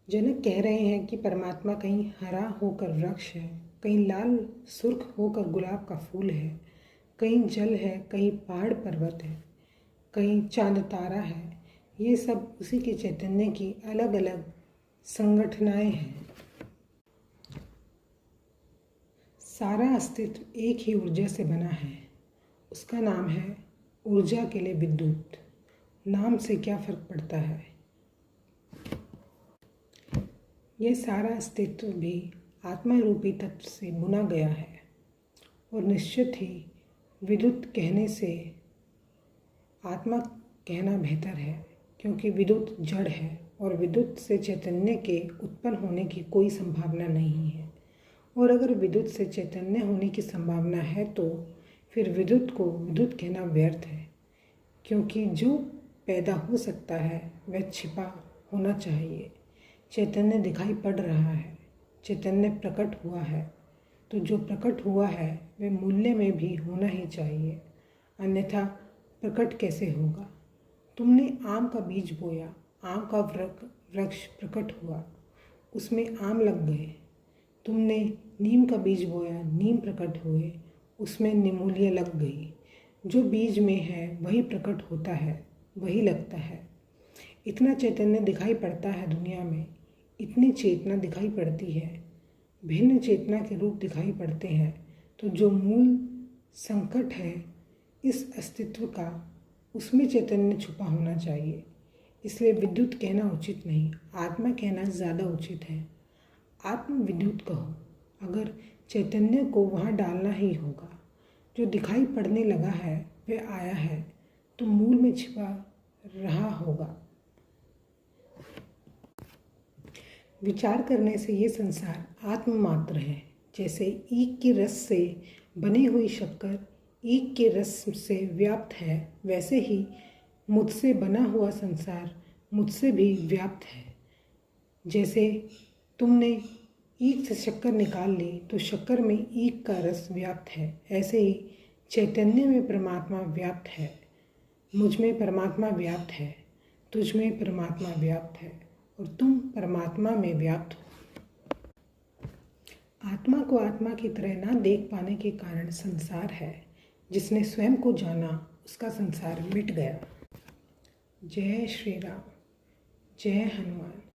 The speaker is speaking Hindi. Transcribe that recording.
जनक कह रहे हैं कि परमात्मा कहीं हरा होकर वृक्ष है, कहीं लाल सुर्ख होकर गुलाब का फूल है, कहीं जल है, कहीं पहाड़ पर्वत है, कहीं चांद तारा है। ये सब उसी के चैतन्य की अलग अलग संगठनाएं हैं। सारा अस्तित्व एक ही ऊर्जा से बना है। उसका नाम है ऊर्जा के लिए विद्युत। नाम से क्या फर्क पड़ता है। यह सारा अस्तित्व भी आत्मा रूपी तत्व से बुना गया है और निश्चित ही विद्युत कहने से आत्मा कहना बेहतर है, क्योंकि विद्युत जड़ है और विद्युत से चैतन्य के उत्पन्न होने की कोई संभावना नहीं है। और अगर विद्युत से चैतन्य होने की संभावना है तो फिर विद्युत को विद्युत कहना व्यर्थ है, क्योंकि जो पैदा हो सकता है वह छिपा होना चाहिए। चैतन्य दिखाई पड़ रहा है, चैतन्य प्रकट हुआ है, तो जो प्रकट हुआ है वह मूल्य में भी होना ही चाहिए, अन्यथा प्रकट कैसे होगा। तुमने आम का बीज बोया, आम का वृक्ष प्रकट हुआ, उसमें आम लग गए। तुमने नीम का बीज बोया, नीम प्रकट हुए, उसमें निमूलिया लग गई। जो बीज में है वही प्रकट होता है, वही लगता है। इतना चैतन्य दिखाई पड़ता है दुनिया में, इतनी चेतना दिखाई पड़ती है, भिन्न चेतना के रूप दिखाई पड़ते हैं, तो जो मूल संकट है इस अस्तित्व का, उसमें चैतन्य छुपा होना चाहिए। इसलिए विद्युत कहना उचित नहीं, आत्मा कहना ज़्यादा उचित है। आत्म विद्युत कहो, अगर चैतन्य को वहाँ डालना ही होगा। जो दिखाई पड़ने लगा है वह आया है, तो मूल में छिपा रहा होगा। विचार करने से ये संसार आत्म मात्र है। जैसे ईख के रस से बनी हुई शक्कर ईख के रस से व्याप्त है, वैसे ही मुझसे बना हुआ संसार मुझसे भी व्याप्त है। जैसे तुमने ईख से शक्कर निकाल ली तो शक्कर में ईख का रस व्याप्त है, ऐसे ही चैतन्य में परमात्मा व्याप्त है, मुझ में परमात्मा व्याप्त है, तुझ में परमात्मा व्याप्त है और तुम परमात्मा में व्याप्त हो। आत्मा को आत्मा की तरह ना देख पाने के कारण संसार है। जिसने स्वयं को जाना उसका संसार मिट गया। जय श्री राम, जय हनुमान।